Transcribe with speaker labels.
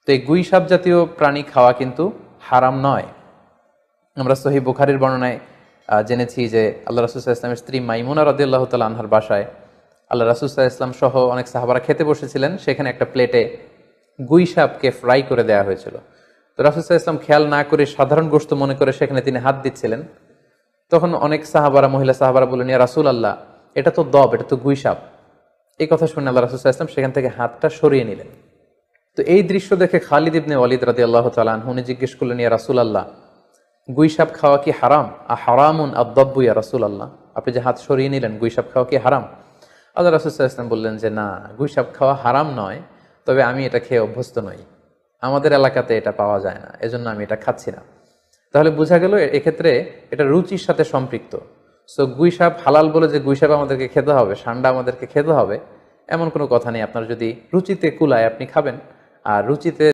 Speaker 1: তো এই গুই সাপ জাতীয় প্রাণী খাওয়া কিন্তু হারাম নয়। আমরা সহিহ বুখারীর বর্ণনায় জেনেছি যে আল্লাহ রাসূল সাল্লাল্লাহু আলাইহি ওয়াসাল্লামের স্ত্রী মাইমুনা রাদিয়াল্লাহু তাআলা আনহার বাসায় আল্লাহ রাসূল সাল্লাল্লাহু আলাইহি ওয়াসাল্লাম সহ অনেক সাহাবারা খেতে বসেছিলেন। সেখানে একটা প্লেটে গুই সাপকে ফ্রাই করে দেওয়া হয়েছিল। তো রাসূল সাল্লাল্লাহু আলাইহি ওয়াসাল্লাম খেয়াল না করে সাধারণ গোশত মনে করে সেখানে তিনি হাত দিচ্ছিলেন। তখন অনেক সাহাবারা, মহিলা সাহাবারা বললেন, ইয়া রাসূলুল্লাহ, এটা তো দব, এটা তো গুই সাপ। এই কথা শুনে আল্লাহ রাসূল সাল্লাল্লাহু আলাইহি ওয়াসাল্লাম সেখান থেকে হাতটা সরিয়ে নিলেন। তো এই দৃশ্য দেখে খালিদ ইবনে ওয়ালিদ রাদিয়াল্লাহু তাআলা আনহু উনি জিজ্ঞেস করলেন, ইয়া রাসূলুল্লাহ, গুই সাপ খাওয়া কি হারাম? হারামুন আদ-দাব্বু ইয়া রাসূলুল্লাহ, আপনি যে হাত সরিয়ে নিলেন, গুই সাপ খাওয়া কি হারাম? আল্লাহ রাসূল সাল্লাল্লাহু আলাইহি ওয়াসাল্লাম বললেন যে না, গুই সাপ খাওয়া হারাম নয়, তবে আমি এটা খেয়ে অভ্যস্ত নই, আমাদের এলাকাতে এটা পাওয়া যায় না, এজন্য আমি এটা খাচ্ছি না। তাহলে বোঝা গেল এক্ষেত্রে এটা রুচির সাথে সম্পৃক্ত। সো গুই সাপ হালাল বলে যে গুই সাপ আমাদেরকে খেতে হবে, সান্ডা আমাদেরকে খেতে হবে, এমন কোনো কথা নেই। আপনার যদি রুচিতে কুলায় আপনি খাবেন, আর রুচিতে